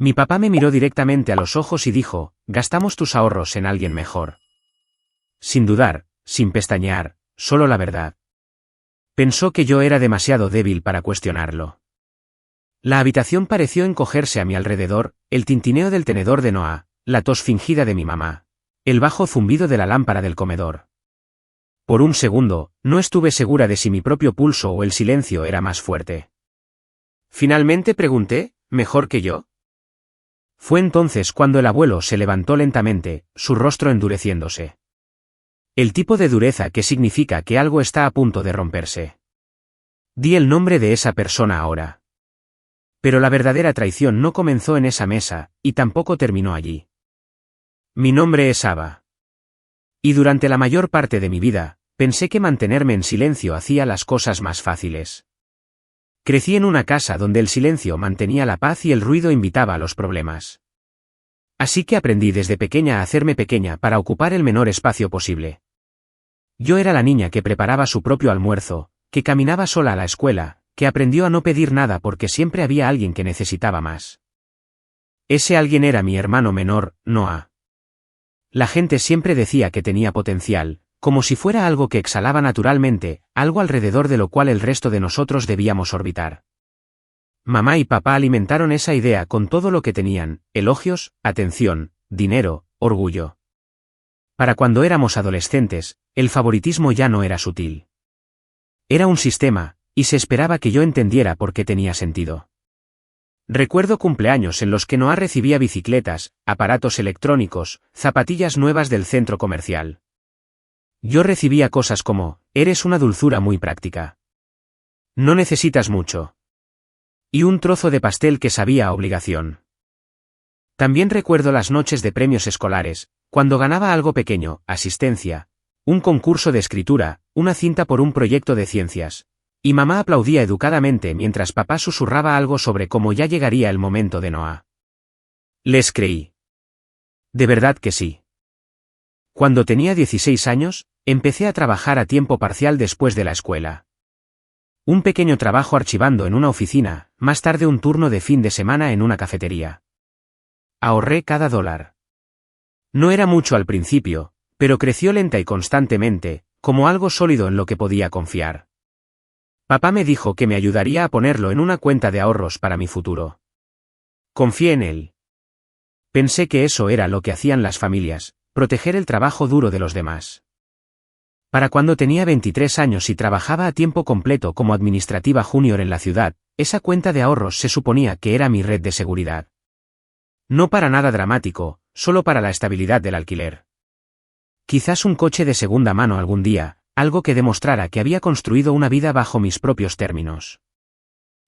Mi papá me miró directamente a los ojos y dijo, gastamos tus ahorros en alguien mejor. Sin dudar, sin pestañear, solo la verdad. Pensó que yo era demasiado débil para cuestionarlo. La habitación pareció encogerse a mi alrededor, el tintineo del tenedor de Noah, la tos fingida de mi mamá, el bajo zumbido de la lámpara del comedor. Por un segundo, no estuve segura de si mi propio pulso o el silencio era más fuerte. Finalmente pregunté, ¿mejor que yo? Fue entonces cuando el abuelo se levantó lentamente, su rostro endureciéndose. El tipo de dureza que significa que algo está a punto de romperse. Di el nombre de esa persona ahora. Pero la verdadera traición no comenzó en esa mesa, y tampoco terminó allí. Mi nombre es Ava. Y durante la mayor parte de mi vida, pensé que mantenerme en silencio hacía las cosas más fáciles. Crecí en una casa donde el silencio mantenía la paz y el ruido invitaba a los problemas. Así que aprendí desde pequeña a hacerme pequeña para ocupar el menor espacio posible. Yo era la niña que preparaba su propio almuerzo, que caminaba sola a la escuela, que aprendió a no pedir nada porque siempre había alguien que necesitaba más. Ese alguien era mi hermano menor, Noah. La gente siempre decía que tenía potencial, como si fuera algo que exhalaba naturalmente, algo alrededor de lo cual el resto de nosotros debíamos orbitar. Mamá y papá alimentaron esa idea con todo lo que tenían, elogios, atención, dinero, orgullo. Para cuando éramos adolescentes, el favoritismo ya no era sutil. Era un sistema, y se esperaba que yo entendiera por qué tenía sentido. Recuerdo cumpleaños en los que Noah recibía bicicletas, aparatos electrónicos, zapatillas nuevas del centro comercial. Yo recibía cosas como, eres una dulzura muy práctica. No necesitas mucho. Y un trozo de pastel que sabía a obligación. También recuerdo las noches de premios escolares, cuando ganaba algo pequeño, asistencia, un concurso de escritura, una cinta por un proyecto de ciencias. Y mamá aplaudía educadamente mientras papá susurraba algo sobre cómo ya llegaría el momento de Noah. Les creí. De verdad que sí. Cuando tenía 16 años, empecé a trabajar a tiempo parcial después de la escuela. Un pequeño trabajo archivando en una oficina, más tarde un turno de fin de semana en una cafetería. Ahorré cada dólar. No era mucho al principio, pero creció lenta y constantemente, como algo sólido en lo que podía confiar. Papá me dijo que me ayudaría a ponerlo en una cuenta de ahorros para mi futuro. Confié en él. Pensé que eso era lo que hacían las familias, proteger el trabajo duro de los demás. Para cuando tenía 23 años y trabajaba a tiempo completo como administrativa junior en la ciudad, esa cuenta de ahorros se suponía que era mi red de seguridad. No para nada dramático, solo para la estabilidad del alquiler. Quizás un coche de segunda mano algún día, algo que demostrara que había construido una vida bajo mis propios términos.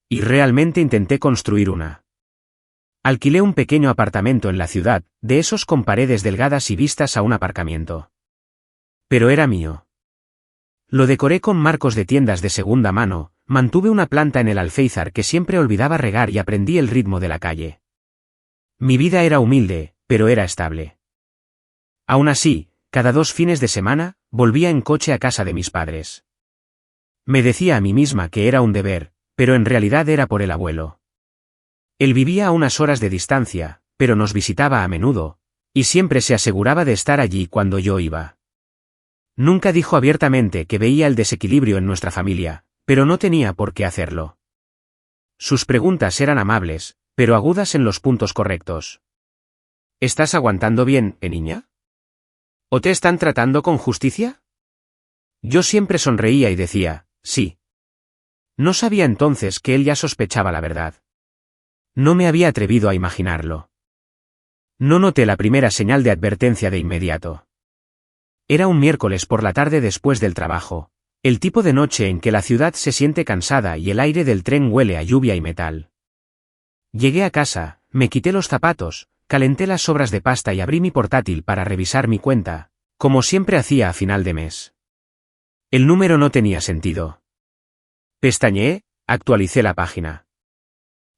Y realmente intenté construir una. Alquilé un pequeño apartamento en la ciudad, de esos con paredes delgadas y vistas a un aparcamiento. Pero era mío. Lo decoré con marcos de tiendas de segunda mano, mantuve una planta en el alféizar que siempre olvidaba regar y aprendí el ritmo de la calle. Mi vida era humilde, pero era estable. Aún así, cada 2 fines de semana, volvía en coche a casa de mis padres. Me decía a mí misma que era un deber, pero en realidad era por el abuelo. Él vivía a unas horas de distancia, pero nos visitaba a menudo, y siempre se aseguraba de estar allí cuando yo iba. Nunca dijo abiertamente que veía el desequilibrio en nuestra familia, pero no tenía por qué hacerlo. Sus preguntas eran amables, pero agudas en los puntos correctos. ¿Estás aguantando bien, niña? ¿O te están tratando con justicia? Yo siempre sonreía y decía, sí. No sabía entonces que él ya sospechaba la verdad. No me había atrevido a imaginarlo. No noté la primera señal de advertencia de inmediato. Era un miércoles por la tarde después del trabajo, el tipo de noche en que la ciudad se siente cansada y el aire del tren huele a lluvia y metal. Llegué a casa, me quité los zapatos, calenté las sobras de pasta y abrí mi portátil para revisar mi cuenta, como siempre hacía a final de mes. El número no tenía sentido. Pestañeé, actualicé la página.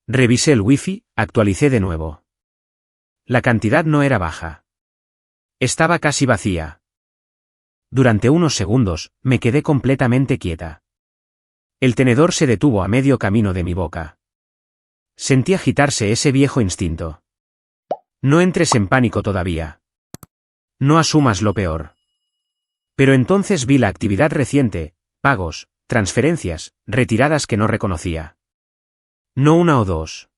Revisé el wifi, actualicé de nuevo. La cantidad no era baja. Estaba casi vacía. Durante unos segundos, me quedé completamente quieta. El tenedor se detuvo a medio camino de mi boca. Sentí agitarse ese viejo instinto. No entres en pánico todavía. No asumas lo peor. Pero entonces vi la actividad reciente, pagos, transferencias, retiradas que no reconocía. No una o dos.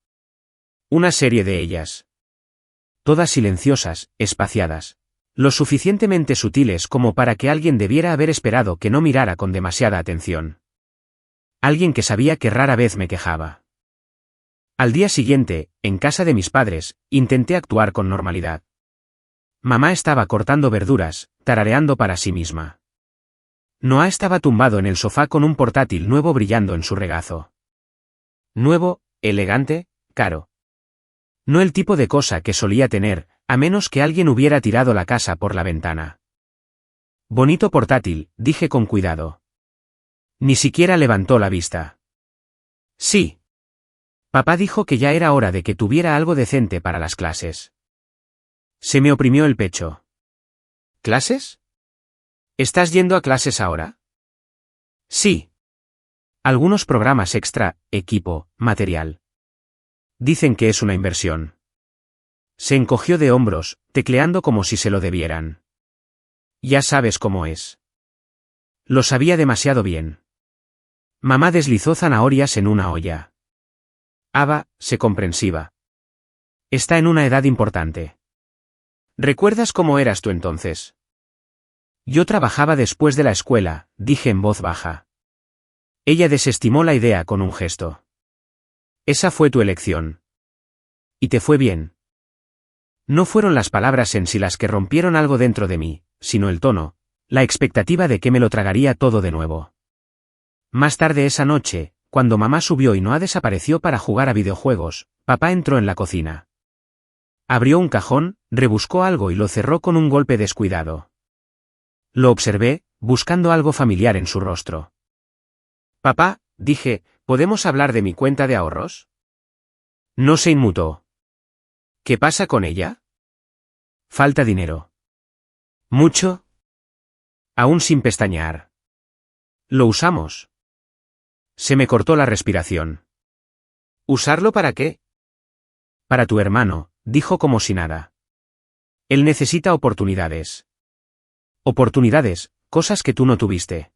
Una serie de ellas. Todas silenciosas, espaciadas. Lo suficientemente sutiles como para que alguien debiera haber esperado que no mirara con demasiada atención. Alguien que sabía que rara vez me quejaba. Al día siguiente, en casa de mis padres, intenté actuar con normalidad. Mamá estaba cortando verduras, tarareando para sí misma. Noah estaba tumbado en el sofá con un portátil nuevo brillando en su regazo. Nuevo, elegante, caro. No el tipo de cosa que solía tener, a menos que alguien hubiera tirado la casa por la ventana. Bonito portátil, dije con cuidado. Ni siquiera levantó la vista. Sí. Papá dijo que ya era hora de que tuviera algo decente para las clases. Se me oprimió el pecho. ¿Clases? ¿Estás yendo a clases ahora? Sí. Algunos programas extra, equipo, material. Dicen que es una inversión. Se encogió de hombros, tecleando como si se lo debieran. Ya sabes cómo es. Lo sabía demasiado bien. Mamá deslizó zanahorias en una olla. Ava, sé comprensiva. Está en una edad importante. ¿Recuerdas cómo eras tú entonces? Yo trabajaba después de la escuela, dije en voz baja. Ella desestimó la idea con un gesto. Esa fue tu elección. ¿Y te fue bien? No fueron las palabras en sí las que rompieron algo dentro de mí, sino el tono, la expectativa de que me lo tragaría todo de nuevo. Más tarde esa noche, cuando mamá subió y Noah desapareció para jugar a videojuegos, papá entró en la cocina. Abrió un cajón, rebuscó algo y lo cerró con un golpe descuidado. Lo observé, buscando algo familiar en su rostro. Papá, dije, ¿podemos hablar de mi cuenta de ahorros? No se inmutó. ¿Qué pasa con ella? Falta dinero. ¿Mucho? Aún sin pestañear. Lo usamos. Se me cortó la respiración. ¿Usarlo para qué? Para tu hermano, dijo como si nada. Él necesita oportunidades. Oportunidades, cosas que tú no tuviste.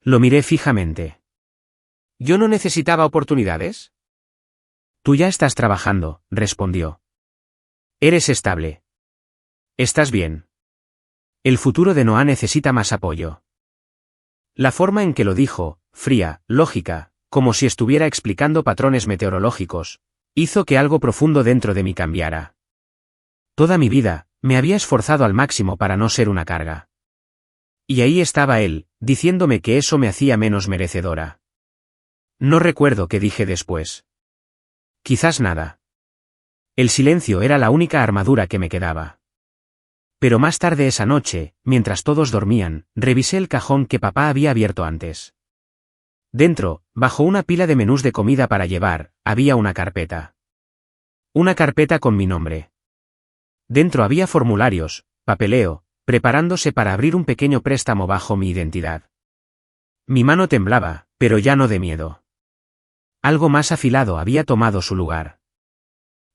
Lo miré fijamente. ¿Yo no necesitaba oportunidades? Tú ya estás trabajando, respondió. Eres estable. ¿Estás bien? El futuro de Noah necesita más apoyo. La forma en que lo dijo, fría, lógica, como si estuviera explicando patrones meteorológicos, hizo que algo profundo dentro de mí cambiara. Toda mi vida, me había esforzado al máximo para no ser una carga. Y ahí estaba él, diciéndome que eso me hacía menos merecedora. No recuerdo qué dije después. Quizás nada. El silencio era la única armadura que me quedaba. Pero más tarde esa noche, mientras todos dormían, revisé el cajón que papá había abierto antes. Dentro, bajo una pila de menús de comida para llevar, había una carpeta. Una carpeta con mi nombre. Dentro había formularios, papeleo, preparándose para abrir un pequeño préstamo bajo mi identidad. Mi mano temblaba, pero ya no de miedo. Algo más afilado había tomado su lugar.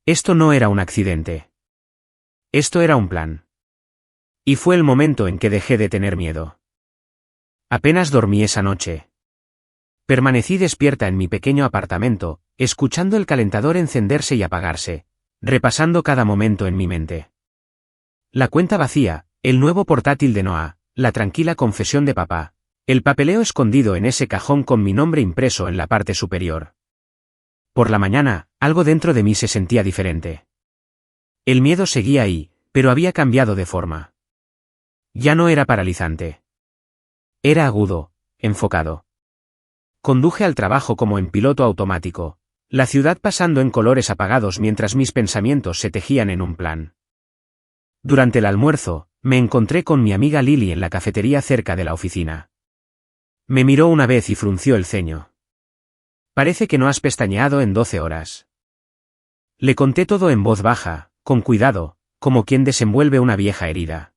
Esto no era un accidente. Esto era un plan. Y fue el momento en que dejé de tener miedo. Apenas dormí esa noche. Permanecí despierta en mi pequeño apartamento, escuchando el calentador encenderse y apagarse, repasando cada momento en mi mente. La cuenta vacía, el nuevo portátil de Noah, la tranquila confesión de papá, el papeleo escondido en ese cajón con mi nombre impreso en la parte superior. Por la mañana, algo dentro de mí se sentía diferente. El miedo seguía ahí, pero había cambiado de forma. Ya no era paralizante. Era agudo, enfocado. Conduje al trabajo como en piloto automático, la ciudad pasando en colores apagados mientras mis pensamientos se tejían en un plan. Durante el almuerzo, me encontré con mi amiga Lily en la cafetería cerca de la oficina. Me miró una vez y frunció el ceño. Parece que no has pestañeado en 12 horas. Le conté todo en voz baja, con cuidado, como quien desenvuelve una vieja herida.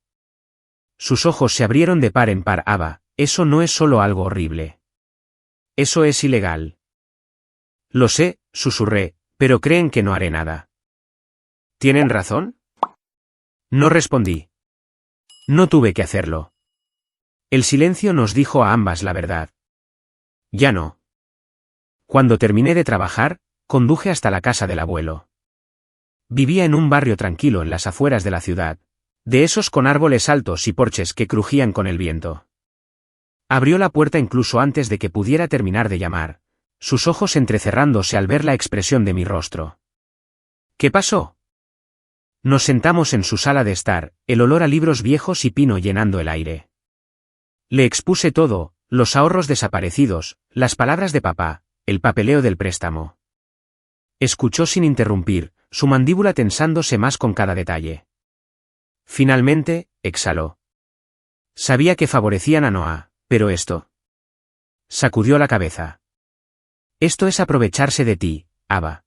Sus ojos se abrieron de par en par. Ava, eso no es solo algo horrible. Eso es ilegal. Lo sé, susurré, pero creen que no haré nada. ¿Tienen razón? No respondí. No tuve que hacerlo. El silencio nos dijo a ambas la verdad. Ya no. Cuando terminé de trabajar, conduje hasta la casa del abuelo. Vivía en un barrio tranquilo en las afueras de la ciudad, de esos con árboles altos y porches que crujían con el viento. Abrió la puerta incluso antes de que pudiera terminar de llamar, sus ojos entrecerrándose al ver la expresión de mi rostro. ¿Qué pasó? Nos sentamos en su sala de estar, el olor a libros viejos y pino llenando el aire. Le expuse todo, los ahorros desaparecidos, las palabras de papá, el papeleo del préstamo. Escuchó sin interrumpir, su mandíbula tensándose más con cada detalle. Finalmente, exhaló. Sabía que favorecían a Noah, pero esto. Sacudió la cabeza. Esto es aprovecharse de ti, Ava.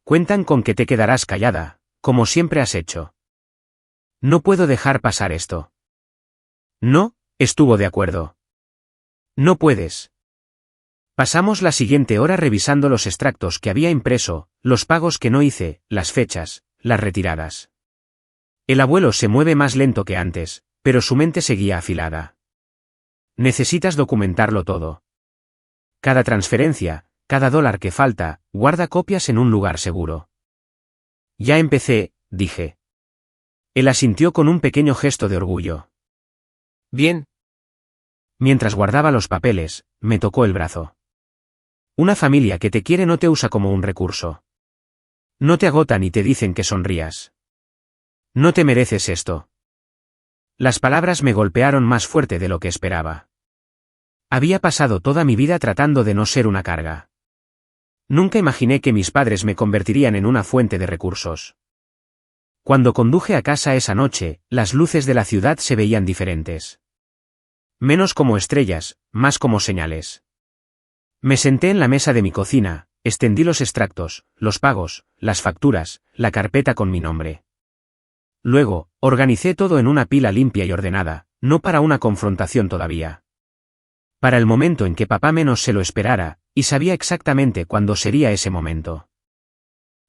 Cuentan con que te quedarás callada, como siempre has hecho. No puedo dejar pasar esto. No, estuvo de acuerdo. No puedes. Pasamos la siguiente hora revisando los extractos que había impreso, los pagos que no hice, las fechas, las retiradas. El abuelo se mueve más lento que antes, pero su mente seguía afilada. Necesitas documentarlo todo. Cada transferencia, cada dólar que falta, guarda copias en un lugar seguro. Ya empecé, dije. Él asintió con un pequeño gesto de orgullo. Bien. Mientras guardaba los papeles, me tocó el brazo. Una familia que te quiere no te usa como un recurso. No te agotan y te dicen que sonrías. No te mereces esto. Las palabras me golpearon más fuerte de lo que esperaba. Había pasado toda mi vida tratando de no ser una carga. Nunca imaginé que mis padres me convertirían en una fuente de recursos. Cuando conduje a casa esa noche, las luces de la ciudad se veían diferentes. Menos como estrellas, más como señales. Me senté en la mesa de mi cocina, extendí los extractos, los pagos, las facturas, la carpeta con mi nombre. Luego, organicé todo en una pila limpia y ordenada, no para una confrontación todavía. Para el momento en que papá menos se lo esperara, y sabía exactamente cuándo sería ese momento.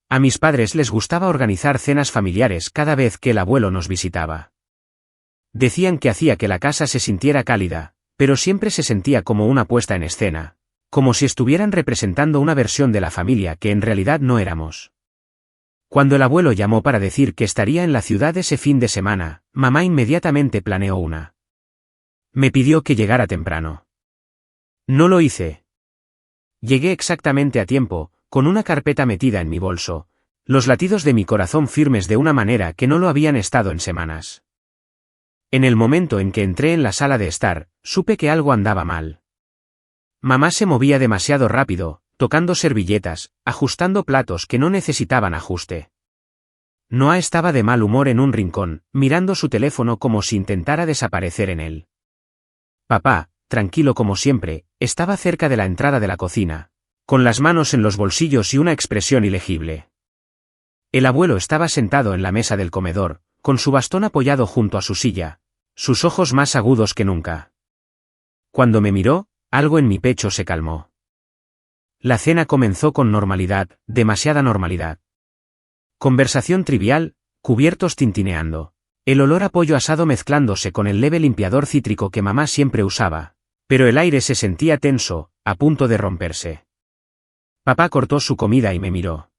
A mis padres les gustaba organizar cenas familiares cada vez que el abuelo nos visitaba. Decían que hacía que la casa se sintiera cálida, pero siempre se sentía como una puesta en escena, como si estuvieran representando una versión de la familia que en realidad no éramos. Cuando el abuelo llamó para decir que estaría en la ciudad ese fin de semana, mamá inmediatamente planeó una. Me pidió que llegara temprano. No lo hice. Llegué exactamente a tiempo, con una carpeta metida en mi bolso, los latidos de mi corazón firmes de una manera que no lo habían estado en semanas. En el momento en que entré en la sala de estar, supe que algo andaba mal. Mamá se movía demasiado rápido, tocando servilletas, ajustando platos que no necesitaban ajuste. Noah estaba de mal humor en un rincón, mirando su teléfono como si intentara desaparecer en él. Papá, tranquilo como siempre, estaba cerca de la entrada de la cocina, con las manos en los bolsillos y una expresión ilegible. El abuelo estaba sentado en la mesa del comedor, con su bastón apoyado junto a su silla, sus ojos más agudos que nunca. Cuando me miró, algo en mi pecho se calmó. La cena comenzó con normalidad, demasiada normalidad. Conversación trivial, cubiertos tintineando, el olor a pollo asado mezclándose con el leve limpiador cítrico que mamá siempre usaba, pero el aire se sentía tenso, a punto de romperse. Papá cortó su comida y me miró.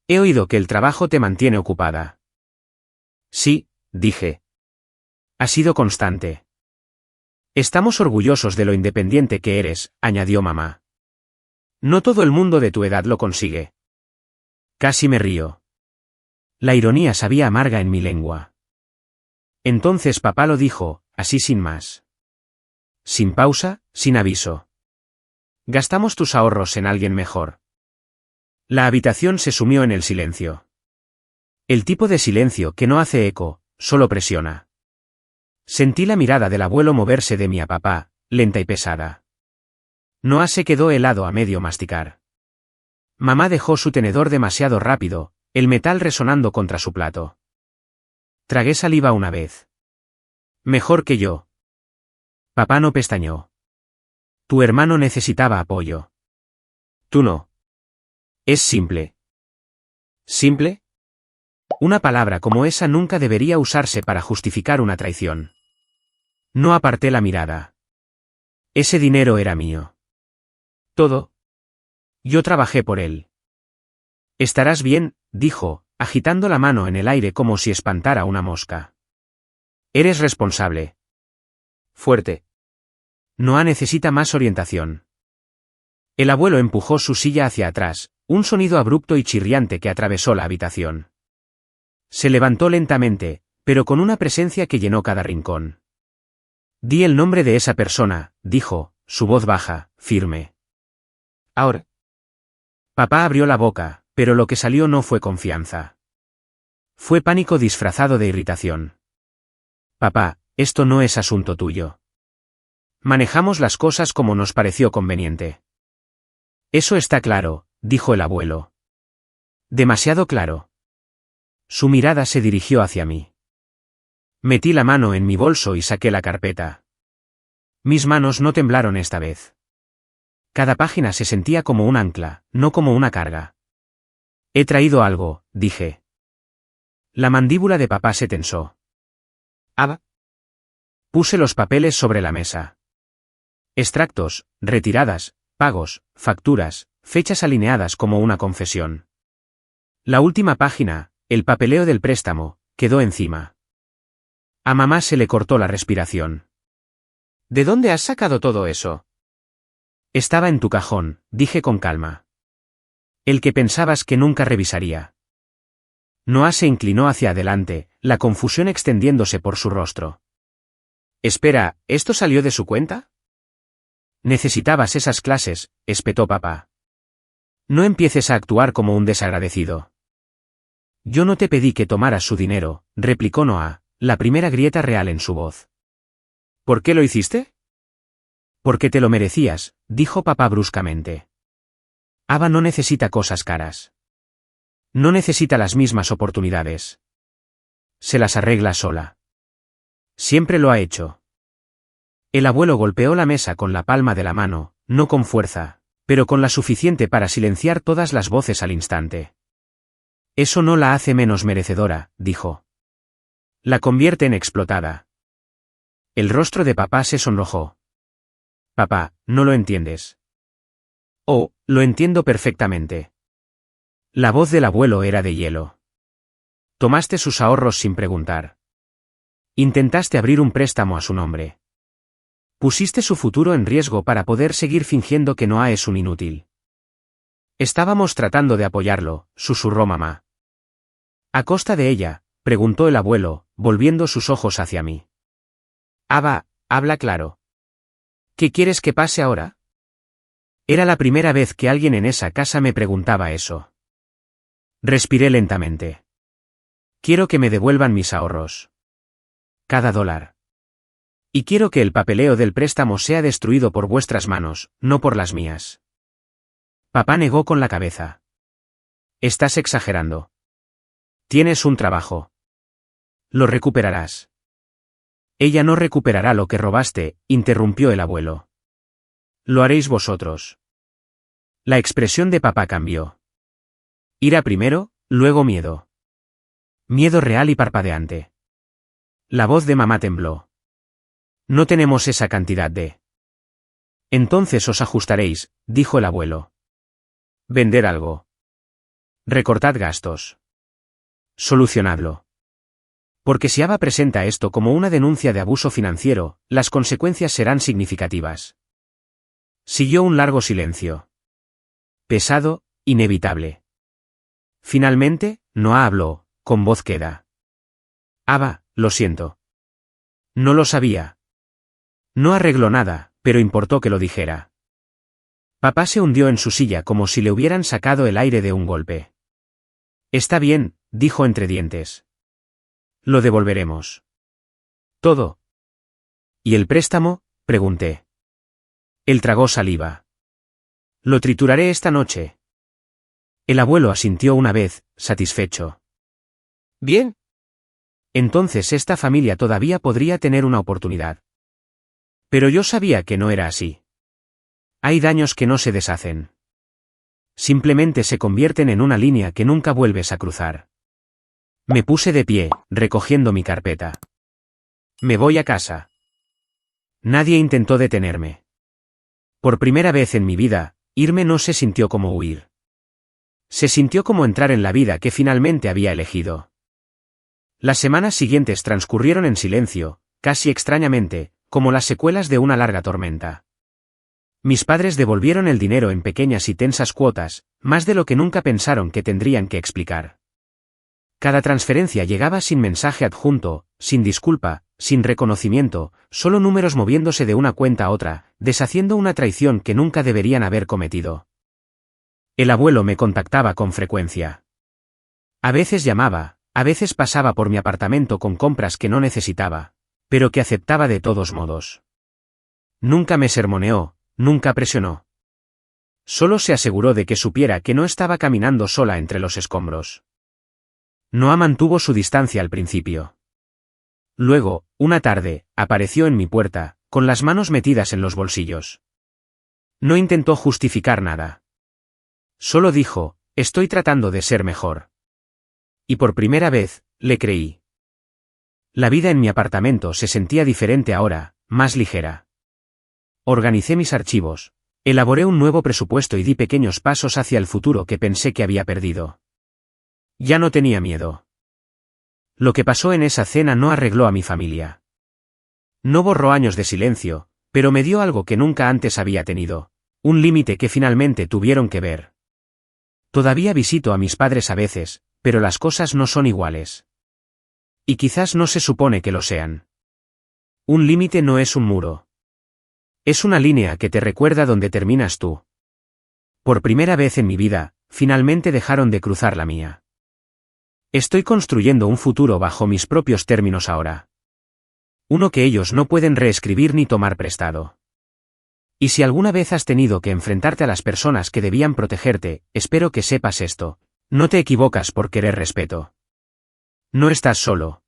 He oído que el trabajo te mantiene ocupada. Sí, dije. Ha sido constante. Estamos orgullosos de lo independiente que eres, añadió mamá. No todo el mundo de tu edad lo consigue. Casi me río. La ironía sabía amarga en mi lengua. Entonces papá lo dijo, así sin más. Sin pausa, sin aviso. Gastamos tus ahorros en alguien mejor. La habitación se sumió en el silencio. El tipo de silencio que no hace eco, solo presiona. Sentí la mirada del abuelo moverse de mí a papá, lenta y pesada. Noah se quedó helado a medio masticar. Mamá dejó su tenedor demasiado rápido, el metal resonando contra su plato. Tragué saliva una vez. Mejor que yo. Papá no pestañeó. Tu hermano necesitaba apoyo. Tú no. Es simple. ¿Simple? Una palabra como esa nunca debería usarse para justificar una traición. No aparté la mirada. Ese dinero era mío. Todo. Yo trabajé por él. Estarás bien, dijo, agitando la mano en el aire como si espantara una mosca. Eres responsable. Fuerte. Noah necesita más orientación. El abuelo empujó su silla hacia atrás, un sonido abrupto y chirriante que atravesó la habitación. Se levantó lentamente, pero con una presencia que llenó cada rincón. Di el nombre de esa persona, dijo, su voz baja, firme. Ahora. Papá abrió la boca, pero lo que salió no fue confianza. Fue pánico disfrazado de irritación. Papá, esto no es asunto tuyo. Manejamos las cosas como nos pareció conveniente. Eso está claro, dijo el abuelo. Demasiado claro. Su mirada se dirigió hacia mí. Metí la mano en mi bolso y saqué la carpeta. Mis manos no temblaron esta vez. Cada página se sentía como un ancla, no como una carga. He traído algo, dije. La mandíbula de papá se tensó. ¿Abba? Puse los papeles sobre la mesa. Extractos, retiradas, pagos, facturas, fechas alineadas como una confesión. La última página, el papeleo del préstamo, quedó encima. A mamá se le cortó la respiración. ¿De dónde has sacado todo eso? Estaba en tu cajón, dije con calma. El que pensabas que nunca revisaría. Noah se inclinó hacia adelante, la confusión extendiéndose por su rostro. Espera, ¿esto salió de su cuenta? Necesitabas esas clases, espetó papá. No empieces a actuar como un desagradecido. Yo no te pedí que tomaras su dinero, replicó Noah, la primera grieta real en su voz. ¿Por qué lo hiciste? Porque te lo merecías, dijo papá bruscamente. Abba no necesita cosas caras. No necesita las mismas oportunidades. Se las arregla sola. Siempre lo ha hecho. El abuelo golpeó la mesa con la palma de la mano, no con fuerza, pero con la suficiente para silenciar todas las voces al instante. Eso no la hace menos merecedora, dijo. La convierte en explotada. El rostro de papá se sonrojó. Papá, no lo entiendes. Oh, lo entiendo perfectamente. La voz del abuelo era de hielo. Tomaste sus ahorros sin preguntar. Intentaste abrir un préstamo a su nombre. Pusiste su futuro en riesgo para poder seguir fingiendo que Noah es un inútil. Estábamos tratando de apoyarlo, susurró mamá. ¿A costa de ella?, preguntó el abuelo, volviendo sus ojos hacia mí. Abba, habla claro. ¿Qué quieres que pase ahora? Era la primera vez que alguien en esa casa me preguntaba eso. Respiré lentamente. Quiero que me devuelvan mis ahorros. Cada dólar. Y quiero que el papeleo del préstamo sea destruido por vuestras manos, no por las mías. Papá negó con la cabeza. Estás exagerando. Tienes un trabajo. Lo recuperarás. Ella no recuperará lo que robaste, interrumpió el abuelo. Lo haréis vosotros. La expresión de papá cambió. Ira primero, luego miedo. Miedo real y parpadeante. La voz de mamá tembló. No tenemos esa cantidad de... Entonces os ajustaréis, dijo el abuelo. Vender algo. Recortad gastos. Solucionadlo. Porque si Abba presenta esto como una denuncia de abuso financiero, las consecuencias serán significativas. Siguió un largo silencio. Pesado, inevitable. Finalmente, Noah habló, con voz queda. Abba, lo siento. No lo sabía. No arregló nada, pero importó que lo dijera. Papá se hundió en su silla como si le hubieran sacado el aire de un golpe. Está bien, dijo entre dientes. Lo devolveremos. ¿Todo? ¿Y el préstamo?, pregunté. Él tragó saliva. Lo trituraré esta noche. El abuelo asintió una vez, satisfecho. Bien. Entonces esta familia todavía podría tener una oportunidad. Pero yo sabía que no era así. Hay daños que no se deshacen. Simplemente se convierten en una línea que nunca vuelves a cruzar. Me puse de pie, recogiendo mi carpeta. Me voy a casa. Nadie intentó detenerme. Por primera vez en mi vida, irme no se sintió como huir. Se sintió como entrar en la vida que finalmente había elegido. Las semanas siguientes transcurrieron en silencio, casi extrañamente, como las secuelas de una larga tormenta. Mis padres devolvieron el dinero en pequeñas y tensas cuotas, más de lo que nunca pensaron que tendrían que explicar. Cada transferencia llegaba sin mensaje adjunto, sin disculpa, sin reconocimiento, solo números moviéndose de una cuenta a otra, deshaciendo una traición que nunca deberían haber cometido. El abuelo me contactaba con frecuencia. A veces llamaba, a veces pasaba por mi apartamento con compras que no necesitaba, pero que aceptaba de todos modos. Nunca me sermoneó, nunca presionó. Solo se aseguró de que supiera que no estaba caminando sola entre los escombros. Noah mantuvo su distancia al principio. Luego, una tarde, apareció en mi puerta, con las manos metidas en los bolsillos. No intentó justificar nada. Solo dijo, estoy tratando de ser mejor. Y por primera vez, le creí. La vida en mi apartamento se sentía diferente ahora, más ligera. Organicé mis archivos, elaboré un nuevo presupuesto y di pequeños pasos hacia el futuro que pensé que había perdido. Ya no tenía miedo. Lo que pasó en esa cena no arregló a mi familia. No borró años de silencio, pero me dio algo que nunca antes había tenido, un límite que finalmente tuvieron que ver. Todavía visito a mis padres a veces, pero las cosas no son iguales. Y quizás no se supone que lo sean. Un límite no es un muro. Es una línea que te recuerda dónde terminas tú. Por primera vez en mi vida, finalmente dejaron de cruzar la mía. Estoy construyendo un futuro bajo mis propios términos ahora. Uno que ellos no pueden reescribir ni tomar prestado. Y si alguna vez has tenido que enfrentarte a las personas que debían protegerte, espero que sepas esto. No te equivocas por querer respeto. No estás solo.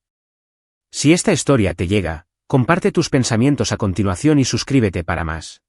Si esta historia te llega, comparte tus pensamientos a continuación y suscríbete para más.